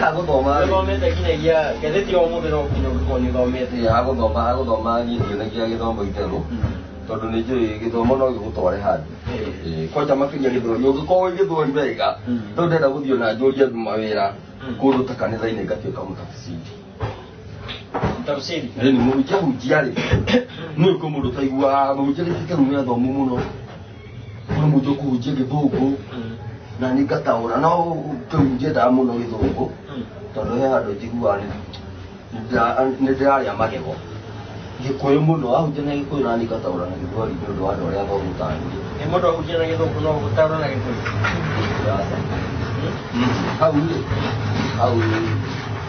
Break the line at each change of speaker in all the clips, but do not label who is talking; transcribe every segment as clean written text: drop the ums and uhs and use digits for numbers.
hago tomar.
Luego me te quine ya que de tío mu de no con yo me te.
Hago tomar y tiene que tomar itelo. Todo ni que tomo no yo tore had. Ko chama ke yeli do yo ko ye do be ka. To de da budio na jo je ma vera. Ko ro ta kanisa ine ka te ka mu tafsiri.
Tafsiri.
Ni mu ja hu jiale. No ko mu do tai wa mu je ke mu ya do mu no. Ko mu jo ko je ke do ko. Na ni ka ta ora no ke mu je da mu no ke do ko. To do ya do ji ku wa ni. Ni da ya ma ke ko. Gikuyu muno aho jena gikuyu nani kataura na gikuyu ari ndo ado ya ba mutani
e modo aho jena gido kuno kutaura na gikuyu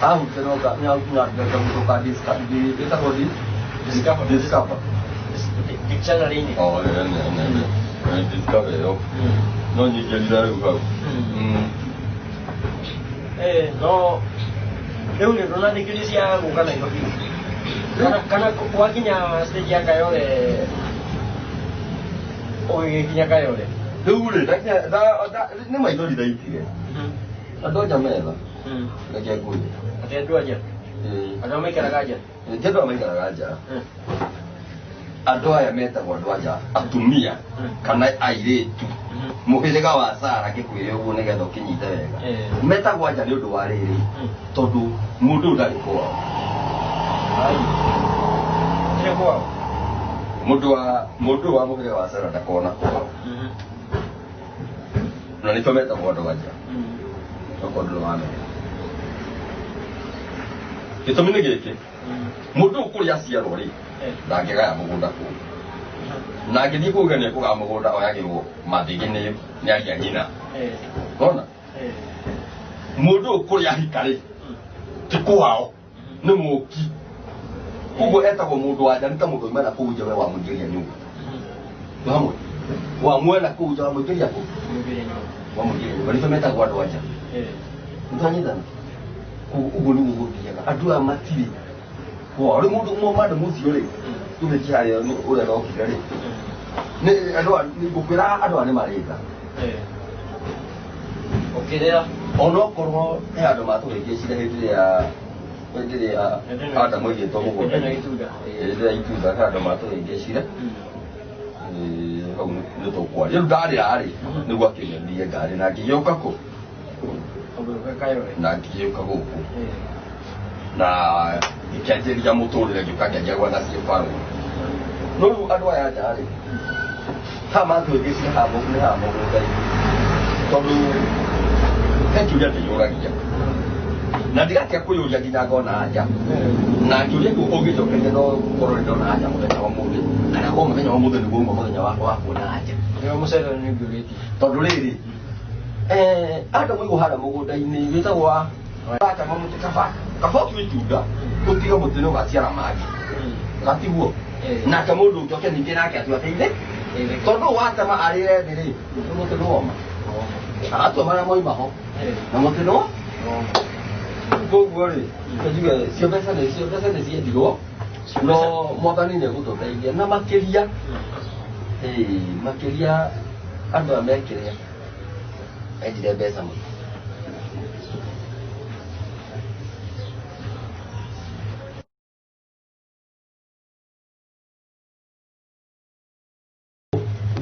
au teno ka nya kuna da mu ka di eta ko di discover
dictionary ni
oh ne discover yo no ni ke da ko
no eu ni rona ni kilisia ngukana iko Kana wakinya stage ya kayo de oye kinya kayo de
dure da ne mai do di dai tire ado jamela da ke ku
ate do aja ado mai kara gaja
je do mai kara gaja ado ya meta kwa do aja atumia kana aire tu muhile ga wasara ke ku yo ne ga do kinyita wega meta kwa aja ni do wariri todo mudu dali ko
Kile kwao
mudu wa muhire wa sara takona kwao na nifameta kwa ndo waja kwa ndo wane kitomine geke mudu kuri asia rori ndangega ya mugunda ku na gidi ko gane ko ga mugunda o yake wo madigine ni ari nyina kona mudu kuri ahikare tikwao ni muki kugo eta ko mudu wa dan tamu ko mana ko je wa mujiria nyu bamu wa mwela ko je wa mujiria ko wa mujiria bali fa meta kwa wacha ntanyi dan ko ubulu ngo biya adua matiri ko ari mudu mo ma da musi yole tu be cha ya no ora ro kidare ne adua ni ko pera adua ne marika
okidera
ono kormo e adua ma to ke shi da hedire ya Jadi ada mau gitu mau
ada itu dah.
Ada itu dah ada mata yang dia sih dah. Kamu itu tahu kuat. Jadi gari hari, ni gua kira dia gari nak kiyau kaku. Nak kiyau kaku. Nah, jadi dia motor dia juga kerja gua nasi paru. Lalu ada ya hari. Sama tu dia sih hamu dari. Kalau kan juga dia orang kerja. Na diga ke kuyo ya gina go na aja na jule ko oge to ke no koro do na aja mo de wa mo de na ko mo de wa mo de go mo de wa ko na aja
yo mo se do ni guleti
to duleti ada mo go hada mo go dai ni ta wa ba ta mo te kafa kafa tu juga ko ti go mo de no ba ti ara ma aja ka ti wo na ka mo do to ke ni ke na ka tu te ile to do wa ta ma ari de ni mo te do ma to ma na mo ba ho na mo te no Gogore, juga siapa sih di luar. No, mau tani ni aku tu, tapi na makeria, makeria, ada makeria, dia biasa mu.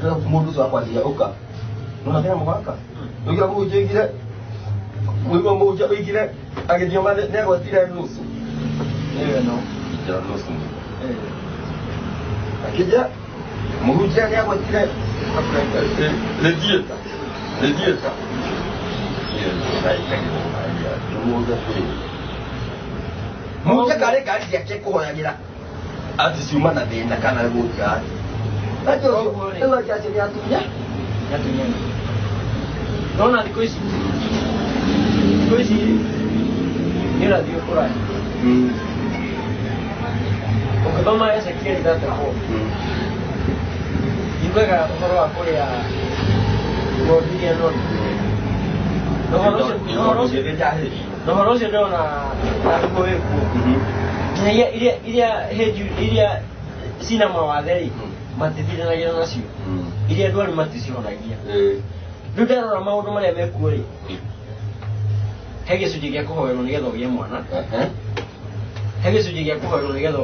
Dah modus apa dia oka, mana dia mau apa? Lagi aku uji gila. Mwigo moja wikile akijomba nego tira nusu no tira nusu akija muja nego tira le dieta muja kare ya cheko ya gira ati siuma na denda kana goja ajo ela ya seria tunya
dona di questo era Dio por ahí. Porque toma ese quiere y date juego. Y luego mejor va a Corea. Bolivia no. No conoce no na gobierno. Iria sinama wa dei. Matitira na gera nasio. Iria duani matisio na gia. Dudaro na maundu maria mekuori. he gĩcunjĩ gĩa kũhoerwo nĩgetha ũgĩe mwana he gĩcunjĩ gĩa kũhoerwo nĩgetha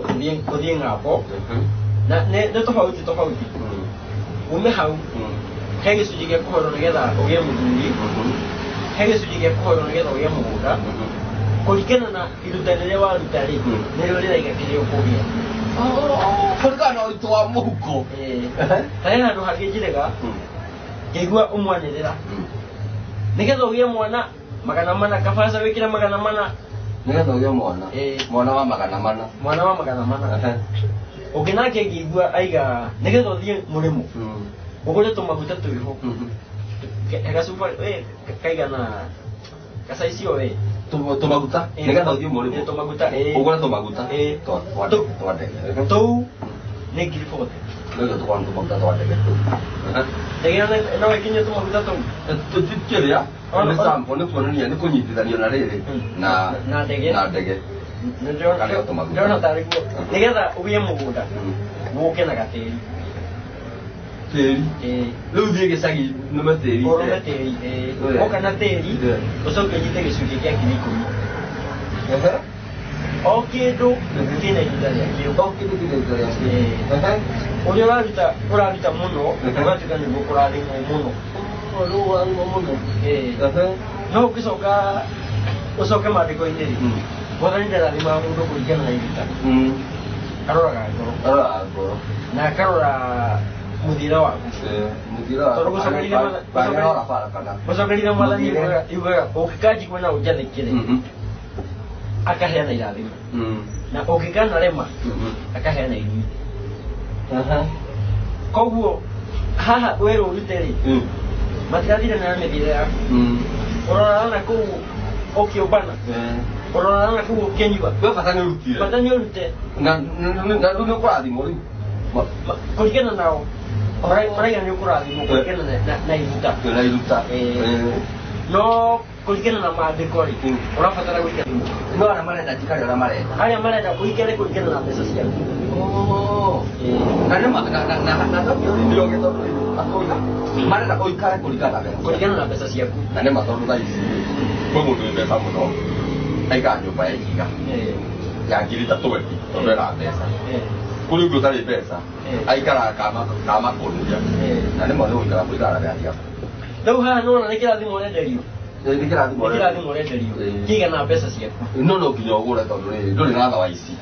ũthiĩ ng'ambo na nĩ tofauti ume hau he gĩcunjĩ gĩa kũhoerwo nĩgetha ũgĩe mũthuri he gĩcunjĩ gĩa kũhoerwo nĩgetha ũgĩe mũgũnda kũringana na iruta rĩrĩa waruta rĩ nĩrĩo rĩraiga kĩrĩa ũkũgĩa
kũringana na ũritũ wa mũhuko
ta he handũ hangĩ njĩrĩga ngĩigua ũmwanĩrĩra nĩgetha ũgĩe mwana 400 kabaca wĩkĩre 400
nĩgetha ũgĩe mwana wa 400
ũngĩ nake ngĩigua aiga nĩgetha ũthiĩ mũrĩmo ũgũre tũmaguta twĩho gacuba kaigana gacaicio we
tũmaguta nĩgetha ũthiĩ mũrĩmo ũgũre tũmaguta twa ndege
tũu nĩ 40
nĩgetha tũkorwo tũmaguta twa ndege
ndege no ĩkinye tũmaguta tũu
kĩrĩa nĩ sample nĩ kuonania nĩ kũnyitithanio na rĩrĩ na ndege
ndĩrona tarĩ guo nĩgetha ũgĩe mũgũnda gũke na gatĩri
rĩu thiĩ gĩcagi nũme tĩri
ũka na tĩri ũcoke ũnyite gĩcunjĩ gĩa kiro 10 o kĩndũ kĩna ihinda rĩakĩo ũrĩa ũraruta mũno ũgatuĩka nĩguo kũrathimwo mũno no ũgĩcoka ũcoke maandĩko-inĩ rĩ mwathani ndarathimaga mũndũ kũringana na iruta aroraga ngoro na akarora mũthira waku tondũ gũcokerire mwathani yugaga ũngĩkanjigua na ũnjathĩkĩre akaheana irathimo na ũngĩkanarema akaheana irumi koguo haha werwo ũrute rĩ matirathire na mĩthire yaku ũroraga na kũu ũkĩũmbana ũroraga na kũu ũkĩnyua
bata nĩ ũrute na rĩu nĩ ũkũrathimwo rĩu
kũringana nao maraiga nĩ ũkũrathimwo kũringana na iruta no kũringana na maandĩko rĩ ũrabatara gũikara
no arĩa marenda njikare arĩa
marenda ũikare kũringana na mbeca ciaku
na ndio gĩthomo marenda ũikare kũringana
na mbeca ciaku
na nĩ matondũ thaa ici kwĩ mũndũ wĩ mbeca mũno aikara nyũmba ya ikiga ya 3,000 tondũ ena mbeca kũrĩ ũngĩ ũtarĩ mbeca aikara kama kũruria na nĩ mwana gũikara kũringana na mbeca ciaku
rĩu haha nĩwona nĩ kĩrathimo ũrenderio kĩigana mbeca ciaku
no nginya ũgũre tondũ rĩrĩ ndũrĩ na thawa ici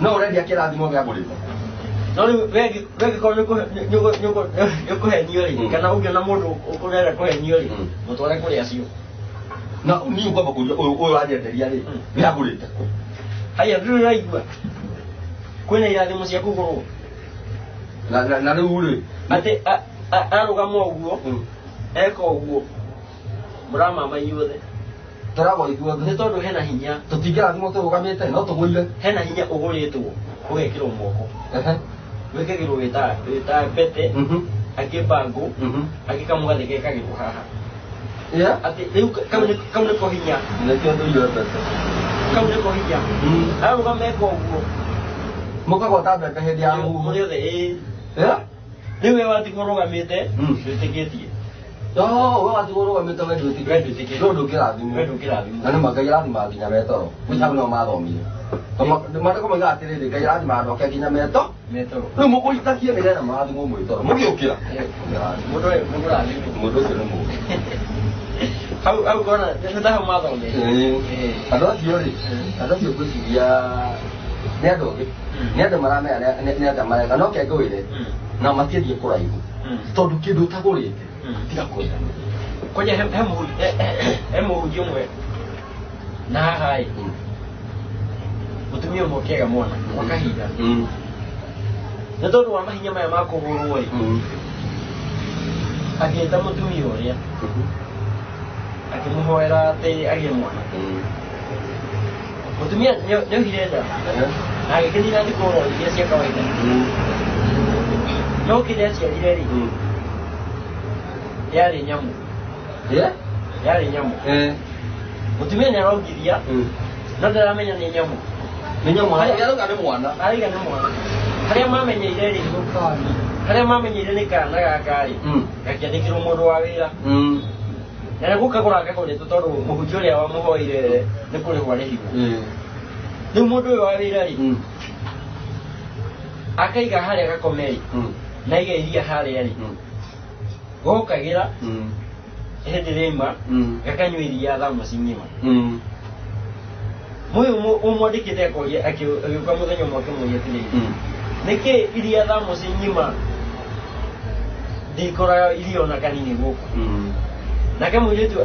no ũrendia kĩrathimo gĩagũrĩte
no rĩu wegĩkorwo nĩũkũhenio rĩ kana ũngĩona mũndũ ũkũrenda kũhenio rĩ mũtware kũrĩ acio
na niĩ ngwamba kũria ũyũ wanyenderia rĩ gĩagũrĩte
haya ndũrĩ raigua kwĩna irathimo cia kũgũrwo
na rĩu rĩ
atĩ arũgama ũguo eka ũguo mũramama inyuothe
tũragwa ithuothe
nĩ tondũ hena hinya
tũtingĩrathimwo tũrũgamĩte no tũgũire
hena hinya ũgũrĩtwo ũgekĩrwo moko wĩkagĩrwo wĩta pete angĩ mbangũ angĩ kamũgathĩ gekagĩrwo haha atĩ rĩu kau nĩko hinya kau nĩko hinya arũgama eka ũguo
mũkagwata mbete hĩndĩ ya huhu
mũrĩothe rĩu we watigwo rũgamĩte ndwĩtĩkĩtie
we watigwo rũgamĩte we ndwĩtĩkĩtie no ndũngĩrathimwo na nĩ Ngai arathima nginya metoro gũcagũ nĩo mathomire maandĩko moigaga atĩrĩrĩ Ngai arathima andũ ake nginya metoro rĩu mũkũritakie nĩgetha marathimwo mwĩtoro mũgĩũkĩra mũndũ ũcio nĩ mũndũ
hau kona nĩ taho mathomire
andũ acio ngwĩciria nĩ andũ ũngĩ nĩ andũ maramenya nĩ andũ mareka no kengũĩre na matiĩthiĩ kũraihu tondũ kĩndũ ũtagũrĩte tiga kwenda
koja he mũhunjia ũmwe na haha ĩ mũtumia ũmwe ũkĩaga mwana gwa kahinda nĩ tondũ wa mahinya maya ma kũhũrwo ĩ agĩĩta mũtumia ũrĩa akĩmũhoera atĩ agĩe mwana mũtumia nĩohire nda na agĩkĩnina thikũ oro iria cia kawaida no kĩrĩa aciarire rĩ yarĩ nyamũ yarĩ nyamũ mũtumia nĩ arongithia no ndaramenya nĩ nyamũ
arauga nĩ mwana
harĩa mamenyeire nĩ kana gaka rĩ gakĩandĩkĩrwo mũndũ wa wĩra na gukagura akakore tondu muhunjia uria wa muhoire ni kuri hwarehigo riu mundu uyu wa wira ri akaiga haria gakomeri na iga iria haria ri gokagira hindi rima gakanywa iria thamosi ng'ima muyu umwandikite akoria akiuka muthenya umwe akimũria atĩrĩrĩ nĩkĩ iria thamosi ng'ima ndikoraga irio na kanini gũkũ nake mũirĩtu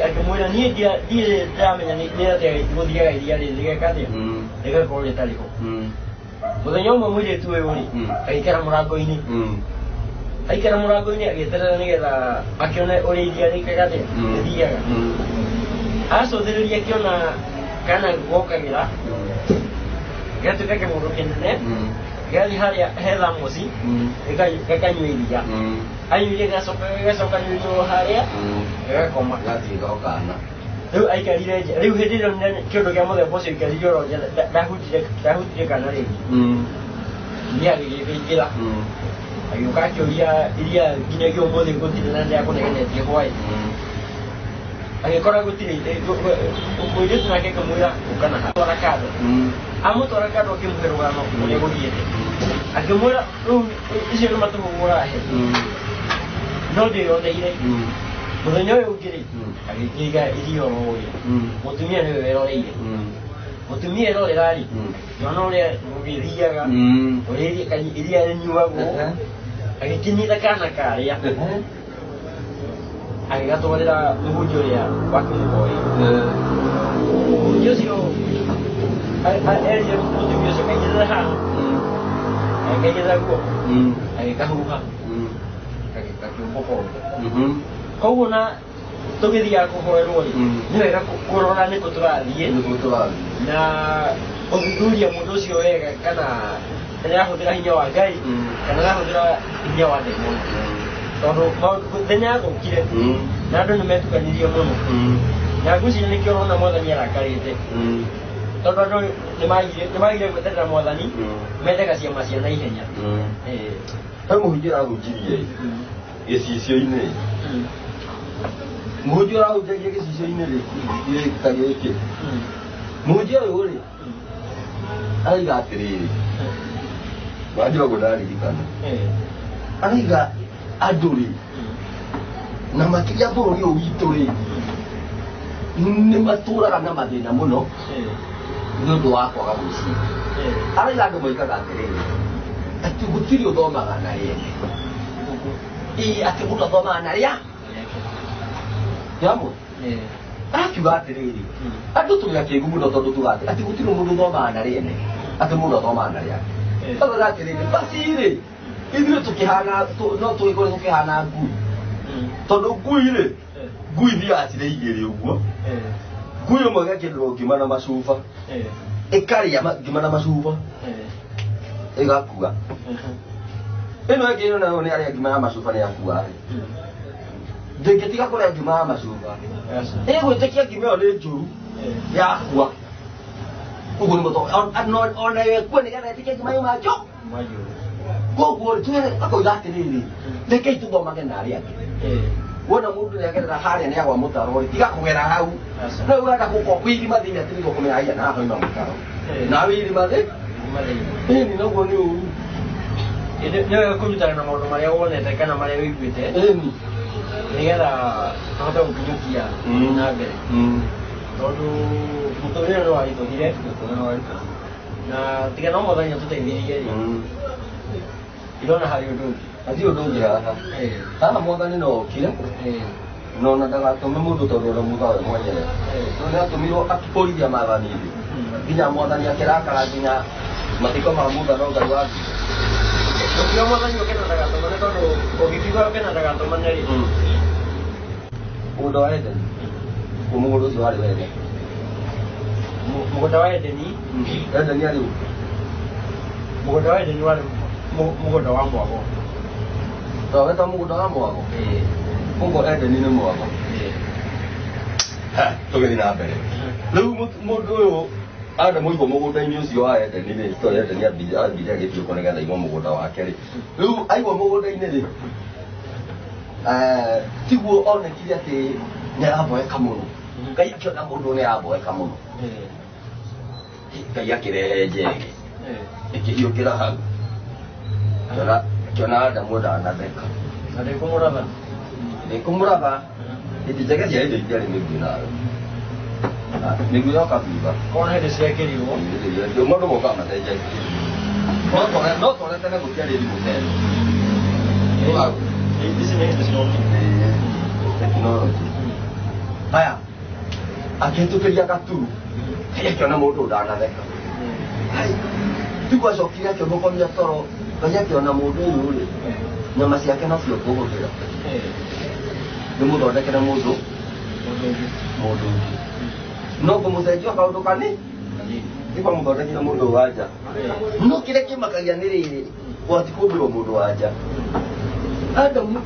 akĩmwĩra niĩ ndirĩ ndamenya nĩ atĩa gũthiaga iria rĩrĩ rĩgeka atĩa rĩgakorwo rĩtarĩ ho mũthenya ũmwe mũirĩtu ũyũ rĩ agĩikara mũrango-inĩ aikara mũrango-inĩ agĩeterera nĩgetha akĩone ũrĩa iria rĩkaga atĩa rĩthiaga acũthĩrĩria akĩona kana gokagĩra gatuĩka kĩmũndũ kĩnene gathi harĩa he thamosi gakanyua iria anyuire gacoka nyuirwo harĩa gagakoma rĩu aikarire nja rĩu hĩndĩ ĩrĩa kĩũndũ kĩa mũthemba ũcio aikarire oro nja ndahutire kana rĩngĩ nĩ agĩgĩthĩnjĩra agĩũka akĩũria iria nginyagia ũmũthĩ gũtirĩ na nja kũnegenetie hwaĩ agĩkora gũtirĩ mũirĩtu nake akĩmwĩra ũkana twara kando amũtwara kando akĩmũhe rũgano ũrĩa gũthiĩte akĩmwĩra rĩu icio nĩ matũhũ mũrahe no ndĩyoneire mũthenya ũyũ ũngĩ rĩ agĩkĩiga iria oro ũrĩa mũtumia nĩwe weroreire mũtumia erorera rĩ yona ũrĩa gũgĩthiaga ũrĩa iria rĩnyuagwo agĩkĩnyita kana karĩa agĩgatwarĩra mũhunjia ũrĩa wakĩmũhoire mũhunjia ũcio erire mũtumia ũcio kaigĩrĩra haha agĩkaigĩrĩra guoko agĩkahuha gakĩũmbũka koguo na tũgĩthiaga kũhoerwo rĩ nĩ wega kũrora nĩkũ tũrathiĩ na ũthuthuria mũndũ ũcio wega kana nĩarahũthĩra hinya wa Ngai kana arahũthĩra hinya wa ndemoni tondũ mũthenya yathũkire na andũ nĩmetukanirie mũno na ngwĩciria nĩkĩo ũrona Mwathani arakarĩte tondũ andũ nĩmagire gweterera Mwathani mendaga ciama cia naihenya
he mũhunjia arahunjirie gĩcicio-inĩ mũhunjia ũrahunjagia gĩcicio-inĩ ta gĩkĩ mũhunjia ũyũ rĩ araiga atĩrĩrĩ wanjua gũndaririkana araiga andũ rĩ na makĩria bũrũri ũyũ witũ rĩ nĩ matũraga na mathĩna mũno nĩ ũndũ wa kwaga gwĩciria araiga andũ moigaga atĩrĩrĩ atĩ gũtirĩ ũthomaga na rĩene atĩ mũndũ athomaga na rĩa yamwe akiuga atĩrĩrĩ andũ tũrĩ akĩngu mũno tondũ tuga atĩ gũtirĩ mũndũ ũthomaga na rĩene atĩ mũndũ athomaga na rĩake tauga atĩrĩrĩ basi rĩ ithuĩ tũkĩhana no tũgĩkorwo tũkĩhana ngui tondũ ngui rĩ ngui thiaga cirĩ igĩrĩ ũguo ngui ĩmwe ĩgakĩrĩrwo ngima na macuba ĩkarĩa ngima na macuba ĩgakua ĩno ĩngĩ nayo nĩ arĩa ngima ya macuba nĩ yakua rĩ ndĩngĩtiga kũrĩa ngima ya macuba ĩgwĩtĩkia ngima ĩyo nĩ njũru yakua ũguo nĩ mũtongo ona ĩkue nĩgetha ĩtĩkie ngima yuma njũ koguo akoiga atĩrĩrĩ rekei tũthomage na arĩa angĩ wona mũndũ nĩagerera harĩa nĩagwa mũtaro rĩ tiga kũgera hau no ũrenda gũkorwo irima thĩinĩ atĩrĩrwo kũmenya haiya na hoima mũtaro nawe irima thĩ ĩni naguo nĩ ũru
nĩ wega kũrutana na maũndũ marĩa wonete kana marĩa wĩiguĩte nĩgetha ahote gũkinyũkia na mbere tondũ mũtũrĩre no waritũhire na tiga no Mwathani atũteithĩrĩrie rĩ irona harĩ ũndũ ũngĩ
athiĩ ũndũ ũngĩ haha Mwathani no okire nona ndagatũme mũndũ tondũ ũrĩa muga we mwenyewe no nĩatũmirwo akĩbũrithia maathani thĩ nginya Mwathani akĩrakara nginya mathiko ma Musa no Ngai waku
ũkiuga Mwathani ũkena ndagatũmane tondũ ũgĩkiuga ũkena ndagatũmane rĩ
mũgũnda wa Edeni mũgũnda ũcio warĩ wega
mũgũnda wa Edeni
arĩ
mũgũnda wa Edeni warĩ mũgũnda wa mwago
weta mũgũnda wa mwago ũguo Edeni nĩ mwago tũgĩthiĩ na mbere rĩu mũndũ ũyũ Adamu aigwo mũgũnda-inĩ ũcio wa Edeni rĩ tondũ Edeni ambire agĩtuĩkwo nĩgetha aigwo mũgũnda wake rĩ rĩu aigwo mũgũnda-inĩ rĩ tiguo onekire atĩ nĩ araboeka mũno Ngai akĩona mũndũ nĩ araboeka mũno Ngai akĩrehe njenge ĩkĩhiũkĩra hau akĩona Adamu ndanatheka ndĩkũmũratha hĩndĩ njege cia hĩndĩ iria rĩ mĩguĩ nayo mĩguĩ yoka thutha mũndũ moka macenjetie no tũrĩa tene gũtiarĩ thimũ tene tekinoronjĩ haya akĩhĩtũkĩria gaturu Ngai akĩona mũndũ ndanatheka Tigo acokire akĩmũkomia toro Ngai akĩona mũndũ ũyũ rĩ nyama ciake nacio kũhũthĩra nĩmũthondekere mũndũ ũngĩ no kũmũcenjia kaũndũ kanini Tigo mũthondekire mũndũ wa nja no kĩrĩa kĩmakagia nĩ rĩrĩ watikũmbĩrwo mũndũ wa nja Adamu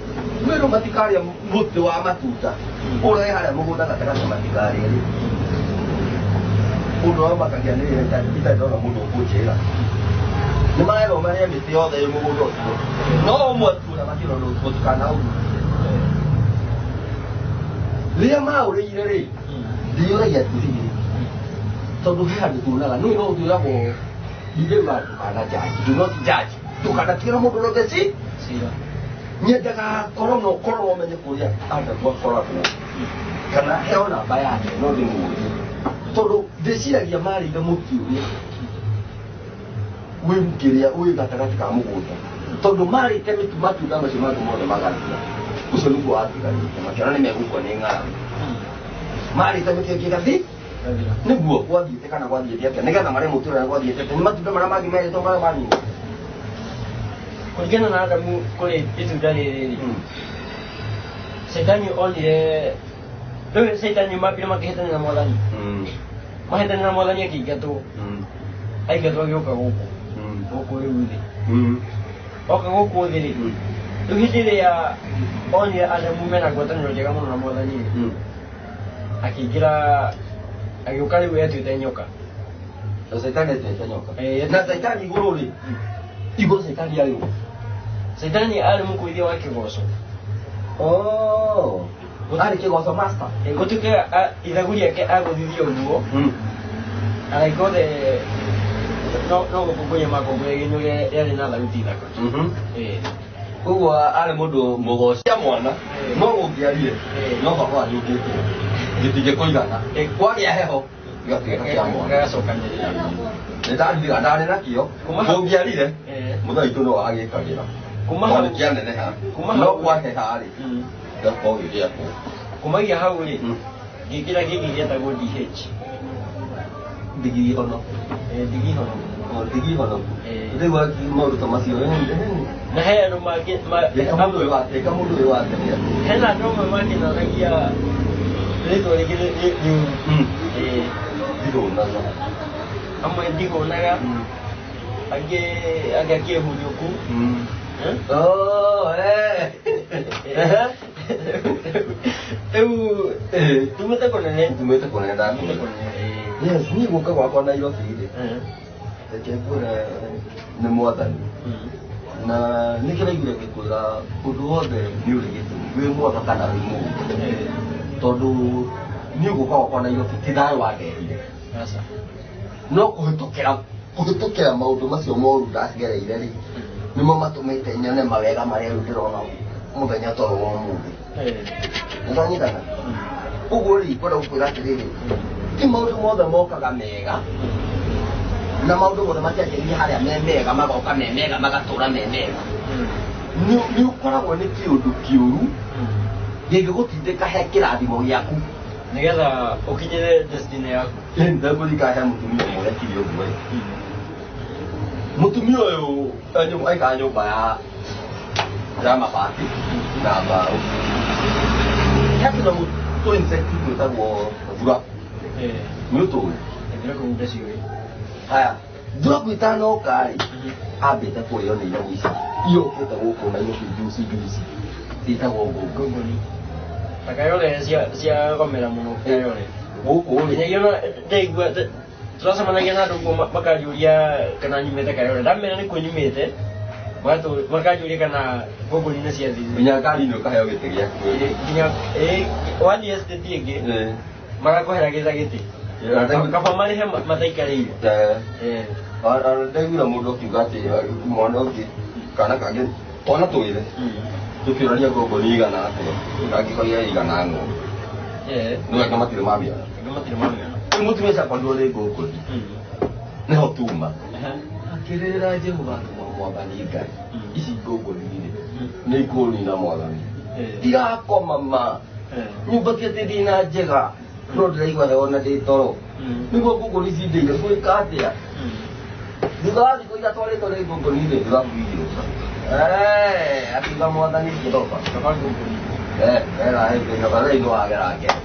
mwĩrũ matikarĩa mũtĩ wa matunda ũrĩa harĩa mũgũnda gatagatĩ matikarĩa rĩ mũndũ wa makagia nĩ rĩrĩ itarĩ ndona mũndũ ũkũnjĩra nĩ marerwo marĩa mĩtĩ yothe ĩ mũgũnda ũcio no ũmwe tu ũrĩa makĩrwo mũtikanaũru rĩrĩa maũrĩire rĩ ndiyũragia atĩrĩrĩ tondũ he handũ tuonaga no twĩragwo ndĩrauga ndũkana jaji do not judge ndũkanatigĩra mũndũ ũrĩa cira nyendaga korwo no ũmenye kũrĩa Adamu akoragwo kana heo namba yake no ndĩmũũrie tondũ ndĩciragia marĩire mũtĩ ũrĩa wĩ kĩrĩa wĩ gatagatĩ ka mũgũnda tondũ marĩte matunda macio mangĩ mothe magathira ũcio nĩguo watigarĩte makĩona nĩ megũkwo nĩ ng'aragu marĩte mĩtĩ ĩngĩ ĩgathi nĩguo gwathiĩte kana gwathiĩte atĩa nĩgetha marĩa mũtĩ ũrĩa gwathiĩte atĩa nĩ matunda marĩa mangĩ merĩtwo marĩa manini
kũringana na Adamu kũrĩ itunda rĩrĩ Saitani onire rĩu Saitani mambire makĩhĩtania na Mwathani mahĩtania na Mwathani akĩingatwo aingatwo agĩũka gũkũ rĩu thĩ oka gũkũ thĩ rĩ rĩu hĩndĩ ĩrĩa onire Adamu mena ngwatanĩro njega mũno na Mwathani akĩingĩra agĩũka rĩu etuĩte nyoka
Saitani etuĩte nyoka na Saitani igũrũ rĩ igũrũ Saitani arĩ
Saitani arĩ mũkũithia wa kĩgoco
arĩ kĩgoco master
gũtuĩke ithagu rĩake agũthithia ũguo araikothe no gũkũngũnya makũngũya gĩnyũ rĩarĩ na thauti thaka
ũguo arĩ mũndũ mũgocia mwana no ũngĩarire no baba anyũkĩte gĩtingĩkũigana kwagĩa heho gĩgatuĩka kĩa mwana nĩndaririka ndarĩ nakĩo ũngĩarire mũthee witũ no agĩkagĩra tondũ kĩaneneha no kwaheha rĩ gĩgakorwo gĩgĩakwo
kumagia hau rĩ gĩkĩra gĩkĩ gĩetagwo DH
ndigihono rĩu maũndũ ta macio
na he andũ mangĩ
mũndũ ũyũ wake
hena andũ amwe makĩnanagia rĩtwa rĩngĩ
ndigũnaga
amwe ndigũnaga angĩ akĩhurioku rĩu tumĩte kũnene
yes niĩ gũka gwakwa Nairobi rĩ reke ngwĩre nĩ Mwathani na nĩ kĩraiguire ngĩkwĩra ũndũ wothe nĩ ũrĩ gĩtũmi wĩ mwega kana wĩ mũũru tondũ niĩ gũka gwakwa Nairobi ti thayũ wanderire no kũhĩtũkĩra maũndũ macio moru ndagereire rĩ nĩmo matũmĩte nyone mawega marĩa rĩu ndĩrona mũthenya ta ũyũ wa ũmũthĩ nĩtwanyitana ũguo rĩ ngwenda gũkwĩra atĩrĩrĩ ti maũndũ mothe mokaga mega na maũndũ mothe matianjĩrĩire harĩa me mega magoka me mega magatũũra me mega nĩ ũkoragwo nĩ kĩũndũ kĩũru gĩngĩgũtindĩka he kĩrathimo gĩaku
nĩgetha ũkinyĩre destiny yaku
ndagũthikahe mũtumia ũmwe ekire ũguo mũtumia ũyũ aikara nyũmba ya mabati na mbaũ he tũnyamũ tũ insect twĩtagwo thuraku nĩ ũtũĩ haya thuraku itanoka rĩ ambĩte kũrĩo nĩ nyamũ ici iũkĩte gũkũ Nairobi juici ciĩtagwo ngũngũni
takayore ciagomera mũno kayore
gũkũ rĩ
nĩgĩona ndaigua turacemanagia na andũ makajũria kana nyumĩte kayore ndamera nĩ kuo nyumĩte Makajulika Google in the Sia.
Nyakali kaya gete ya.
One yesterday, Marako Hagazageti. Kapamani him Matakari.
Or they will move to Gati, one of the Kanak again, one of two. To Pirania Gogoliga, Rakikoya Ganano. No, I come up to the Mabia. I want to miss up on the Gogol. No, Tuma. Kirera Jumba, Mobaniga. Is it Gogol? Nicole in a modern. Dia Comama. You bucket in a jega. Not like what I want to toro. You go Google is it the full card there. You got to go to the Google in the drop video. Eh, I think I'm more than it. I think I'm a radio again.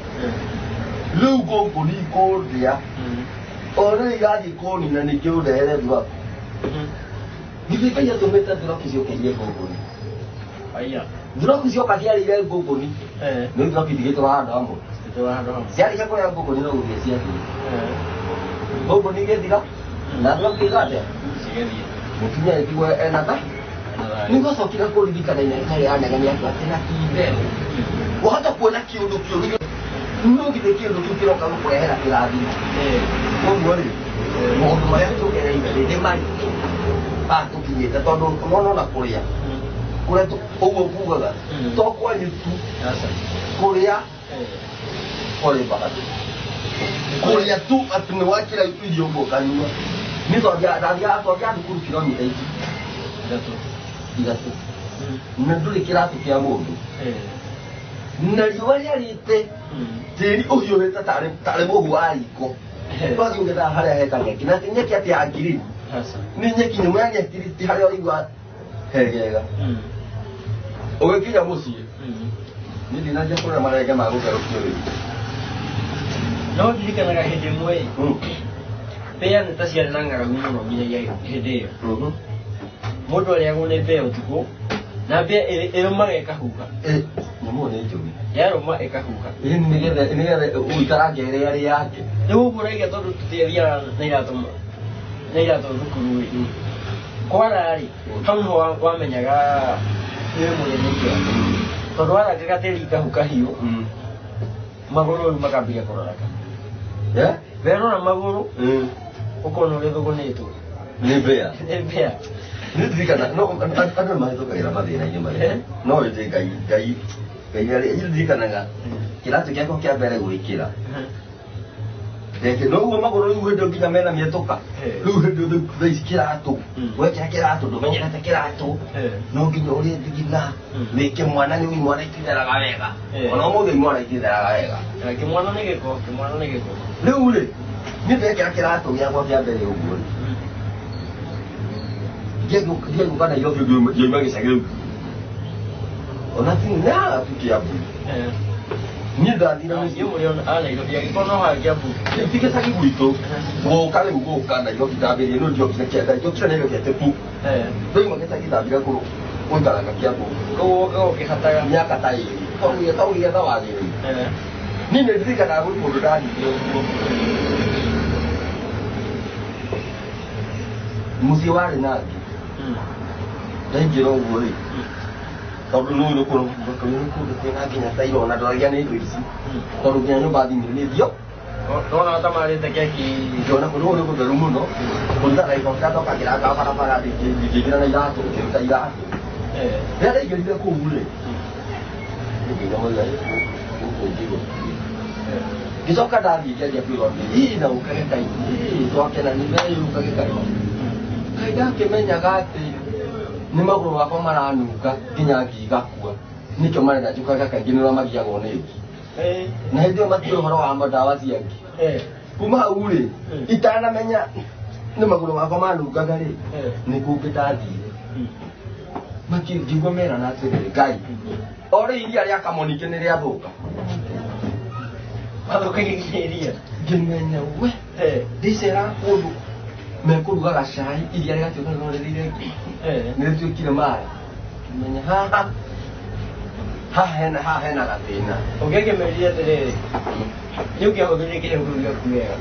Lugo Golico, dear. Already got the call in and killed the head drop. You think I have to make that drop is your Google. Drop is your Katia Google. No drop it to get around. Siapa yang kau yang Google ni orang Malaysia tu? Google ni dia tidak, nak orang tidak ada. Mungkinnya itu enak tak? Ni kau sok kira kau lebih kadang ni cari anak yang dia tu nak kira. Wah tak pun nak kira. Nunggu kita kira kamu boleh nak kira lagi. Kau boleh. Mau kemana tu kira ini? Dia mai. Tu kini. Tapi orang kemana nak Korea? Korea tu bukan kan? Kau ni tu Korea. Oleh bakat. Korea tu atau wakil itu dia bukan. Ni tu dia tu kira ni itu. Tidak tu. Nanti kira tu kira mulu. Nanti wajah itu. Jadi yo kita tak ada mau buat iko. Bagi kita hari kali kita nantinya kita agirin. Ni kini mana kiri hari hari buat. Hega. Oke kita mesti. Ni di nanti pun ramai yang mahu kerja. No, jadi kan agak hede muai. Peyan tas yang nanggar guna guna ya hede. Modal yang guna peyan tu, nabi rumah ekahuka. Namun itu. Ya rumah ekahuka. Ini ada utara kiri hari ya. Dulu pura kita tu dia ni tu rukun. Kuala hari, kamu orang menjaga dia mulai ni. Kalau ada kita ekahuka hiu. Maguru makabia korang. Ya? Vero na maguru. Ukono le dogo neto. Nebea. Ni dikata no ada mah itu kayak ramai ni mah. No itu gai hari itu dikata nga. Kira tu kau kira bere gue kira. Dek no maguru gue tu kita mena mie toka. Lu tu kira tu. Gue kira tu, banyak kira tu. No kini orang dikira. Lekin mana ni mana itu dah lagai ka. Kalau mau ni mana itu dah lagai ka. Kemana ni kau? Lule, ni kira tu yang kau kira beri ukur. Dia bukan ada yang bagi saya. Orang tu nak fikir apa? Ni dah tidak mesti. Yang ada yang kau nak fikir apa? Fikir sakit itu. Kalau kan ada yang kita beri, nu job nak kita, job sana yang kita tu. Tapi macam kita bila kau dah nak fikir apa? Kau kata ni kata ini. Kau tahu lagi. Ni nanti kan aku bodoh dah ni. Musiwa ni nak. Dan jero boleh. Kalau dulu kau tengah kena tahu nak lagi ni tu isi. Kalau kena badi ni dia. Kalau nak tahu ada tak ki. Jangan dulu kau berumun no. Kau tak lagi kau tahu pakai apa di kira ni dah tu, kita dah. Dia ada jadi aku boleh. Jadi kamu lagi aku jiwa. Kisah kata dia pilih ni, dah bukan kaya ini, tu akan ni dah bukan kaya. Kaya kemennya kata, ni mahu apa mana anu kah, kinyaki kah kuah. Ni cuma nak juga kah kini lama dia ngone. Nah itu mati orang ambil dawa siang. Puma ule, itu namanya, ni mahu apa mana anu kah kali. Ni ku kita di. Makin juga merah nanti kaya. Orang ini ada kamu ni kena dia buka. Kalau kayak gini dia, jenengnya weh, di serang kudu, mereka juga rasai, dia kan cuma kalau dia, mereka kira mai, jenengnya ha hena katina. Oke que me dia tadi, yo que aku ni kira aku dia,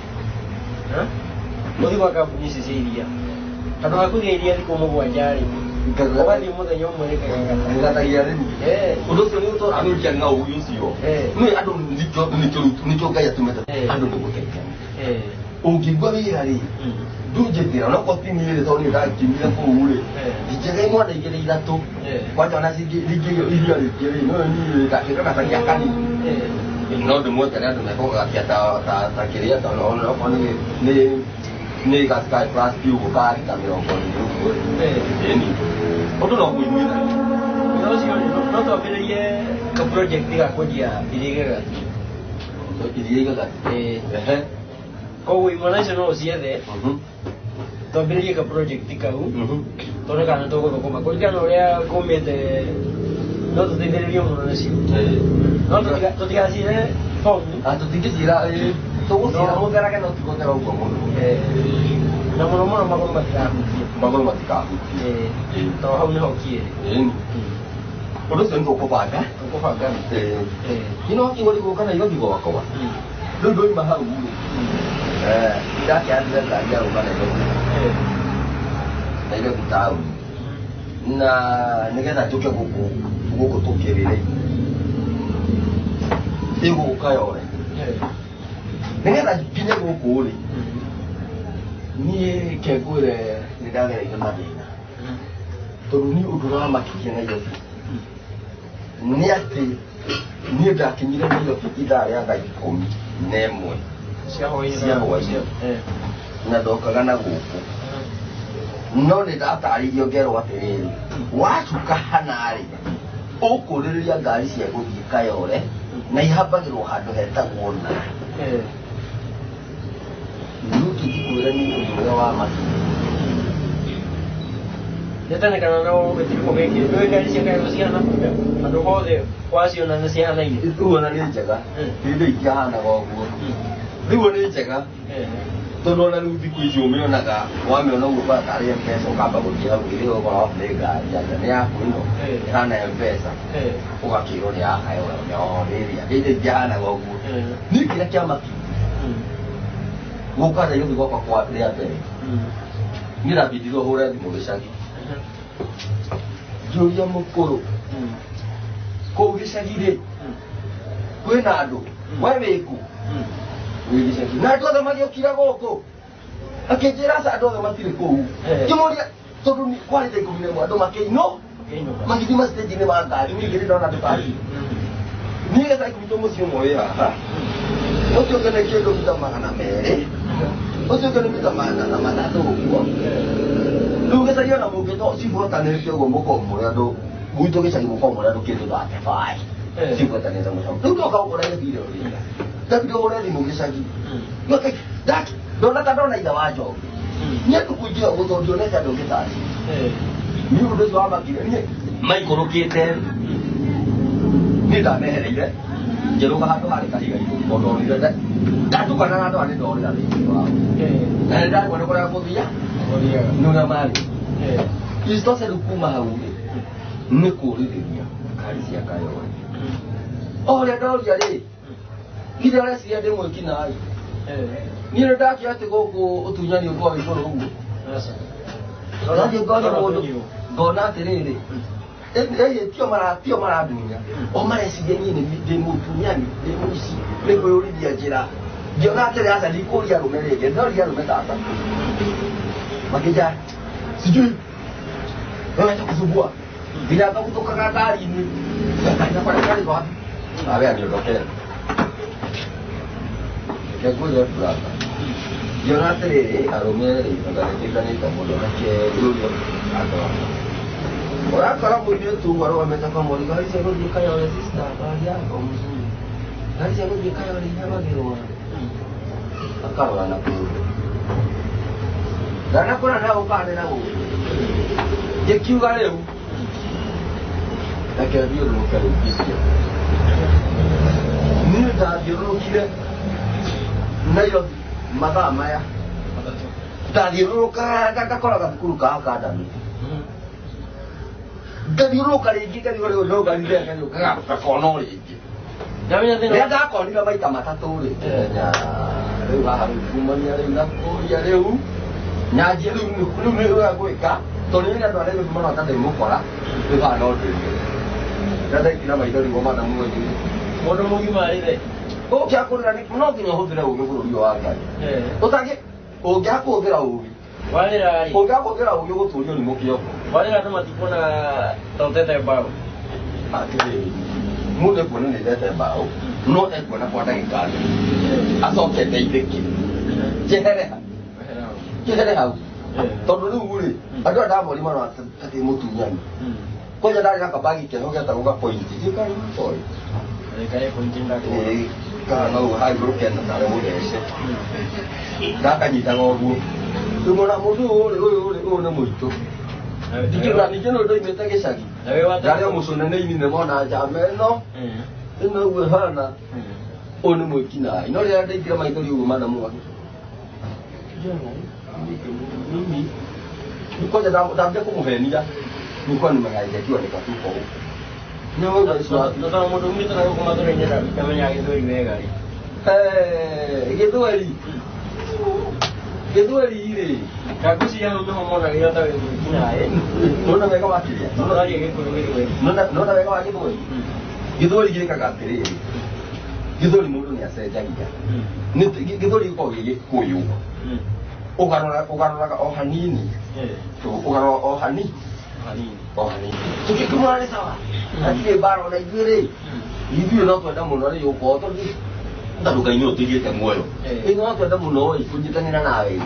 Mau dibawa ke sisi dia. Kalau aku dia di komo wajari.
Ngabali muthenya umwe
ngatagia rĩu ũndũ ũcio nĩ ũtũranũria ng'au ũcio nĩ andũ nĩkĩo Ngai atũmĩte andũ nĩ gũteithania ũngĩigua wĩra rĩ ndũnjĩtĩra onokorwo ti niĩ rĩ tondũ nĩ ndakimire kũu rĩ injĩra imwe na igĩrĩ ithatũ kwanja ona rĩngĩ iria rĩngĩ rĩ no niĩ ngakĩgatagia kanini no ndĩmwetere andũ mekogakia ta kĩrĩa onokorwo nĩ gaskai plus kiugo kari ta mĩrongo ĩrĩ ũndũ no kũiguithania
ũcio no twambĩrĩrie ka project ga kwendia iria igagati koguo imwana icio no ũciethe twambĩrĩrie ka project kau tondũ kana tũgũthũkũma kũringana ũrĩa kũmĩte no tũteithĩrĩrie mũno nacio no tũtigacire phone
tũtingĩcira tũgũcira mũtherage no tigũthera ũguo mũno
na mũno mũno magũrũ matikahutie tondũ hau nĩho kĩrĩ
ũndũ ũcio nĩ tũkũbanga ino kĩgũri gũka Nairobi gwakwa rĩu ndoima hau ndakĩandire ngari ya gũka Nairobi town na nĩgetha njũke gũkũ tũkĩrĩre igũka yore nĩgetha nginye gũkũ rĩ niĩ kengwĩre nĩ ndagereire mathĩna tondũ niĩ ũndũ ũrĩa wamakirie Nairobi nĩ atĩ niĩ ndakinyire Nairobi ithaa rĩa thaa 11 cia hwainĩ na ndokaga na gũkũ no nĩ ndatarĩirio ngerwo atĩrĩrĩ wacuka hanarĩ ũkũrĩrĩria ngari cia gũthiĩ Kayole na ihambagĩrwo handũ hetagwo na rĩu tũtikwĩra nĩ ũndũ ũrĩa wa makirie
nĩtanĩkana no gĩtiribũ gĩkĩ nĩũĩ ngari cia Kayole cihana handũ hothe waciona nĩ cihanaine
rĩu ona nĩ njega hĩndĩ ikĩhanaga ũguo rĩu nĩ njega tondũ ona rĩu thikũ ici ũmĩonaga wamĩona ũguo bara tarĩ M-Pesa ũkamba gũthiĩ hau ĩrĩ ũgora nĩ ngari anja nĩ yaku ĩno ĩhana M-Pesa ũgakĩrwo nĩ ya Kayole rĩrĩa hĩndĩ ikĩhanaga ũguo niĩ kĩrĩa kĩamakirie gũka Nairobi gwakwa kwa rĩa mbere niĩ ndambindire hũre thimũ gĩcagi ngĩũria mũkũrũ kũu gĩcagi rĩ kwĩna andũ we wĩku wĩ gĩcagi na andũ othe magĩũkire gũkũ akĩnjĩra aca andũ othe matirĩ kũu ngĩmũria tondũ kwarĩ thaa 11 andũ makĩinwo magĩthiĩ macitĩnji-inĩ ma ngari niĩ ngĩrĩ ndona ndũkari niĩ getha gwitũ mũciĩ ũmwe wĩ haha ũcio ũngĩ nĩ kĩndũ mita 200 ũcio ũngĩ nĩ mita 300 ũguo rĩu gĩcagi ona mũngĩcibuatanĩtie ũguo mũkomũrĩ andũ gwitũ gĩcagi mũkomũrĩ andũ kĩndũ 35 cibuatanĩte mũcamo rĩu ndoka gũkora ĩthire ũrĩa ndambire hũre thimũ gĩcagi ndona ta ndona ithe wa Njogu niĩ ndũkũingĩra gũthondio nĩca ndũngĩtaci niĩ ũndũ ũcio wamakire niĩ maikũrũkĩte niĩ ndamehereire ngĩrũga handũ harĩ kahiga igũrũ ndonire ndatukana na andũ arĩa ndorĩra thĩinĩ wao na nĩ ndakuona kũrĩa gũthia nĩ ũrĩa marĩ isitoshe rĩu kuma hau nĩ kũũrĩrĩria ngari cia Kayole o ũrĩa ndoria rĩ githĩ areciria ndĩmwĩki naĩ niĩ nĩ ndakĩra atĩ gũkũ ũtunyani ũkorwo igũrũ ũguo nathiĩ ngoria mũndũ ngona atĩrĩrĩ tio marandunya o mareciria niĩ ndĩ mũtunyani ndĩ mũici nĩ kwĩyũrithia njĩra ngĩona atĩrĩ aca ndikũria arũme rĩngĩ ndoria arũme tata makĩnja sijui wacha kusumbua bila kutoka ngari-inĩ kaina kwa gari wapi awe aliondokea kegũrĩa brother ngĩona atĩrĩrĩ arũme rĩ ngarĩkĩkanĩte mũndũ nake rũrio ũrakora mũirĩtu arũgamĩte kamũri ngari cia gũthiĩ Kayole sister ngari yako mzuri ngari cia gũthiĩ Kayole inyamagĩrwo akarora na kũndũ ndanakũra na ũkande na gũkũ ngĩkiuga rĩu reke thiũrũrũke rĩu ngĩthiĩ niĩ ndathiũrũrũkire Nairobi mathaa maya ndathiũrũrũka ngakora gathukuru ka academy ngathiũrũrũka rĩngĩ ngathiũrũrũka gakona o rĩngĩ rĩrĩa ndakonire maita matatũ rĩ rĩu haha rĩu kumania rĩu na kũria rĩu nyanjia rĩu nĩ gwĩka Tony ni andå arä mä no atathe må kora nä kana no ndä ndathekira maithori go mana muoyo
må ndå må gima rä
å kä akå rä ra no nginya å hå thä re å gä bå rå ri wa ngai å tangä å ngä akå hå thä ra å gä
warä
å ngä akå hå thä ra å gä gå tå rio nä må kä oko
warä ra andå matikuona totete mbaå
må ndå ekuona nä ndete mbaå no ekuona kwa ndagä kari acoke ndeithä kä njehere hau tondå rä u rä andå aya ndamorima no atä må tunyani koja ndarä na kabagi keho getagwo gapointi gäkarä kana no hai gå kenda tarä må thece ndakanyitaga å guo rä mona må ndå å yå nä må itå ningä no ndoimä te gä cagi ndarä må conenä-inä nä mona njamba ä no ä no guo hana å nä mwä kinai no rä a ndeithire maithori å guo mana mwaki koja ndambia kå må henia nä kwa nä magaithäkiwa nä gatuko
må ndå umä te na gå kå mathå rä-inä ndamenyaga gä thweri wega
gä thweri gä thweri rä
ngakå cia hau nä ho monaga ä ota gä thweri kinaä
nona wega wa kä rä
noraria gä kå rå gä thweri
nona wega wa gä thweri gä thweri gä kaga atä rä rä gä thweri må ndå nä acenjagia gä thweri gä korwo gä gä kå yå å garåraga o hanini å garå o hanini tå kä kä må rarä sawa atirä mbara ona ithuä rä ithuä no twenda må no rä å korwo tondå tandå ngai nä å tä gä te muoyo ä no twenda må no kå nyitanä ra nawe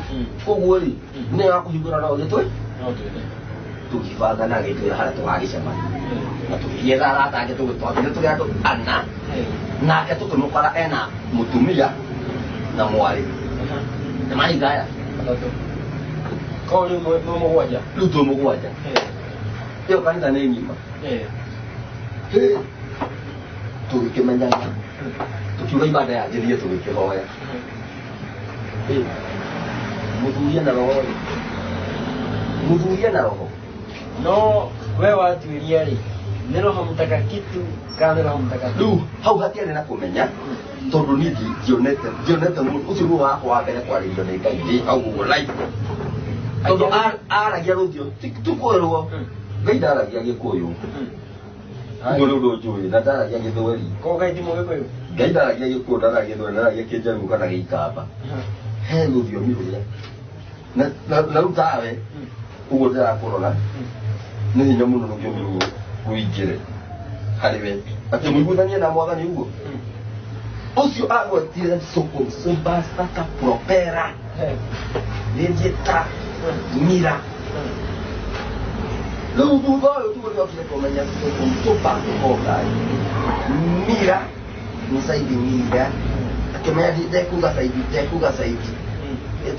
koguo rä nä gakå hingå ra no gä twä tå gibanga na gä twä ra harä a tå gagä cemania na tå gä etha arata angä tå gä twambire tå rä andå ana nake tå kä må kora ena må tumia na mwarä nä mahingaya
korwo rä u må gwanja
rä u twä må gwanja ä yo kanitha nä ng'ima tå gä kä menyana tå kiuga ibanda yanjä rire tå gä kä hoya må thurie na roho må thurie na roho
no we watuä ria rä nä roho mtakatifu kana nä roho mtakatifu
rä u hau hatiarä na kå menya tondå niä ndionete må å cio nä wakwa wa mbere kwarä rio nä ngai ndä hau å guo tondå aragia rå thio tå kwä rwo ngai ndaragia gä kå yå uguo nä å ndå njå ä na ndaragia gä thweri
ko ngai ndimå gä kå yå
ngai ndaragia gä kå ndaragia thweri ndaragia kä njaruo kana gä ikamba he rå thiomi rå rä a na rä u tawe å guo ndä rakå rora nä hinya må no rå thiomi rå rå ingä re harä we atä må iguithanie na mwathani å guo å cio agwetire sombastata propera rĩnjĩta mira rĩu thutha ũyũ tũgũgĩokire kũmenya tũpakũhogai mira nĩ saidi mira akĩmenya ndekuga saidi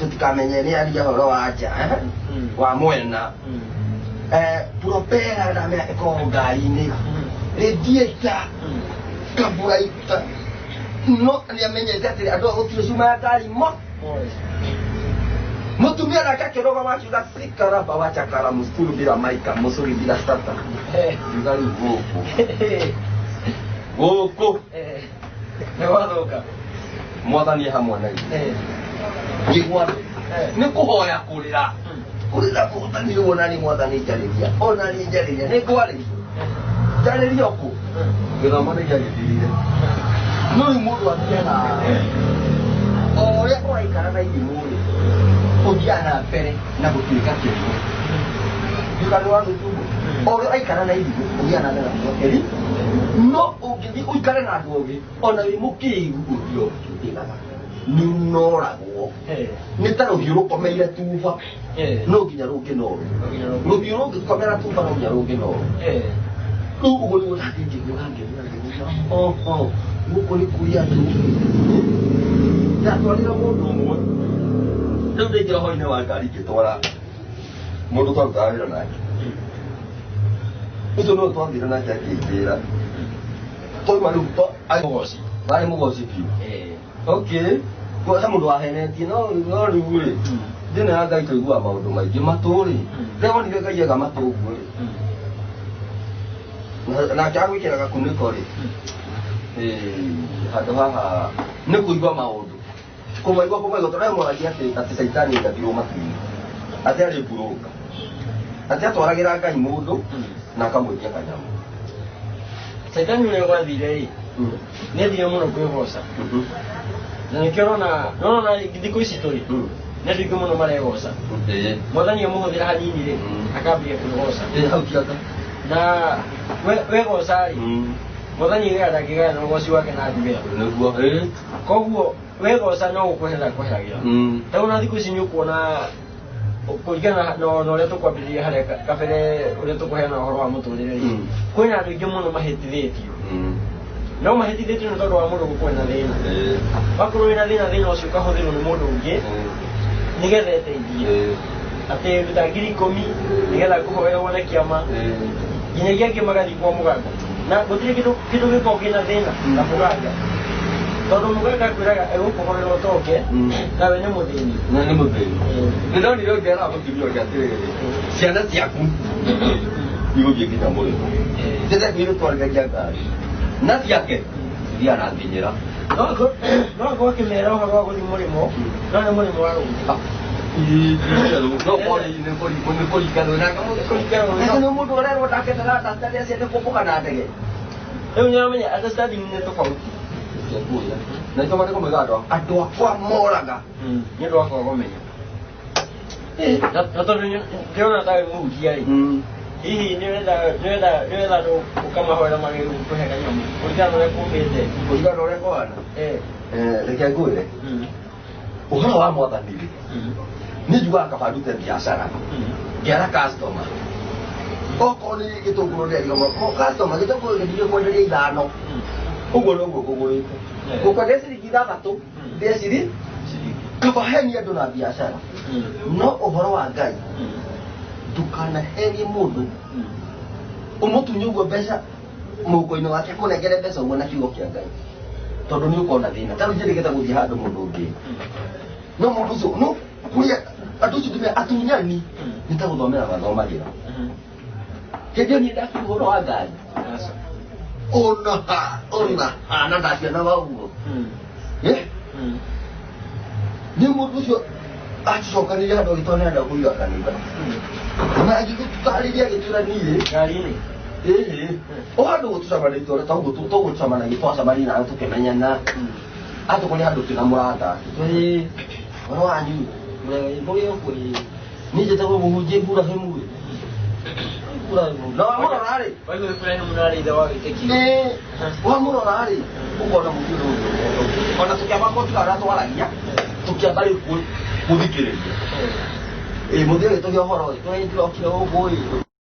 tũtikamenye nĩ aria ũhoro wa nja wa mwena propera ndamenya ĩkoragwo ngari-inĩ rĩndiĩta kaburaita no nĩ amenyete atĩrĩ andũ gũtirĩ cuma ya ngari mo mutumia nake akĩrũgama akiuga sikaraba wachakara musturu bila maika musuri bila stata ngari gũkũ
nĩ wathũka
mwathani hamwe na ngĩgwa nĩ kũhoya kũrĩra mwathani wona nĩ mwathani njarĩria ona nĩ njarĩria nĩ ngwarĩria njarĩria kũ gĩthomo nĩ gĩagĩthirire no rĩu mũndũ athiaga o ũrĩa ũraikara na irimũ-rĩ ũthiaga na mbere na gũtuĩka kĩrimũ gĩkanĩ wa gĩtumũ o ũrĩa ũraikara na irimũ ũthiaga na mbere na gũtuĩka no ũngĩthiĩ ũikare na andũ ũngĩ ona wĩ mũkĩigu ũthiũkĩtigaga nĩ ũnoragwo nĩ ta rũhiũ rũkomeire tuba no nginya rũngĩnorwo rũhiũ rũngĩkomera tuba no nginya rũngĩnorwo rĩu ũguo nĩguo nathiĩ ngĩgũra gũkũ nĩ kuria andũ ndatwarĩra mũndũ ũmwe rĩu ndaingĩra hwainĩ wa ngari ngĩtwara mũndũ twarutaga wĩra nake ũcio nĩwe twathire nake akĩnjĩra twauma rĩu warĩ mũgoci biũ he mũndũ wahenetie no rĩu-rĩ thĩinĩ ya ngai tũiguaga maũndũ maingĩ matũ-rĩ ndĩronire ngai ega matũ ũguo-rĩ nake agwĩkĩra gakunĩko-rĩ handũ haha nĩ kũigua maũndũ kũmaigua tũrĩa moragia atĩ caitani ngathirwo matu-inĩ atĩ arĩ mburũka ati atwaragira Ngai mundu na akamwikia kanyamu
Saitani ule wathire nĩ thire mũno kwĩgoca na nĩkĩo nona thikũ ici tũrĩ nĩ andũ aingĩ mũno maregoca mwathani amũhũthĩra hanini rĩ akambia kwĩgoca na wegoca rĩ mwathani ndangĩgaya na ũgoci wake na thigĩra koguo wegoca no gũkwehera kwehagĩra ta ona thikũ ici nĩ ũkuona kũringana na ũrĩa tũkwambĩrĩria harĩa kabere ũrĩa tũkũheana ũhoro wa mũtũrĩre kwĩna andũ aingĩ mũno mahĩtithĩtio no mahĩtithĩtio nĩ tondũ wa mũndũ gũkorwo na thĩna wakorwo wĩna thĩna ũcio ũkahũthĩrwo nĩ mũndũ ũngĩ nĩgetha eteithie atĩ ruta 10,000 nĩgetha kũhoera wone kĩama nginyagia angĩ magathiĩ kwa mũganga na gũtirĩ kĩndũ gĩkoragwo kĩna thĩna na mũganga tondũ mũganga akwĩraga egũkũhorera ũtoke nawe nĩ mũthĩni
nĩ ndonire ũngĩera mũtumia ũngĩ atĩrĩrĩ ciana ciaku igũthiĩ nginya mũrĩmo ndĩrekwĩrwo twarĩragia ngari na ciake iria arathinyĩra
no akorwo akĩmera ũhoro wa gũthiĩ mũrĩmo no nĩ mũrĩmo wa rũta
nĩ mũndũ ũrerwo ndaketera atastaria ciende kũmbũka na ndege
rĩu nĩramenya understanding nĩ tofauti
na nĩkĩo marĩ kũmwĩga andũ akwa moraga
nĩ ũndũ wa kwaga kũmenya na tondũ ndĩrona tawe mũhukia rĩ hihi nĩwetha andũ ũkamahoera magĩrĩru kũhe kanyamũ kũringana na ũrĩa kũmĩte
kũringana na ũrĩa kũhana reke ngwĩre ũhoro wa mwathani rĩ nĩ njugaga kaba ndute biacara ngĩara customer okorwo nĩ gĩtũngũrũ ndĩario customer gĩtũngũrũ gĩthiĩ kwenderia 5 ũguo noguo kũgũrĩte gũkwenderia ciringi 6 ndeciri kaba heni andũ na biacara no ũhoro wa Ngai ndũkanahenie mũndũ ũmũtunye ũguo mbeca mũhuko-inĩ wake kũnengere mbeca ũguo na kiugo kĩa Ngai tondũ nĩ ũkona thĩna tarĩu njĩrĩgĩte gũthiĩ handũ mũndũ ũngĩ no mũndũ ũcio no kũrĩa andũ ũcio ndĩme atunyani nĩ ta gũthomera mathomagĩra hĩndĩ ĩyo niĩ ndakiuga ũhoro wa Ngai ona na ndaciona waguo nĩ mũndũ ũcio acokanĩria handũ agĩtwarĩra andũ akũiga kanitha na agĩgũtarĩria agĩtwĩra niĩ
ngari-inĩ
o handũ gũtũcamanĩtie ũrĩa tũgũtũcamanagia twacamania nawe tũkĩmenyana atũkwo nĩ handũ twĩna mũrata ũhoro wanyu mũrĩa ũkwĩ niĩ njĩtagwo mũhunjia Iburahĩmu na wamũrora rĩ wamũrora rĩ ũkona mũndũ ũyũ ona tũkĩamba kũtuara twaragia tũkĩamba rĩu gũthikĩrĩria mũthia ũyũ tũgĩa ũhoro ũyũ tũrĩa tũrokire ũguo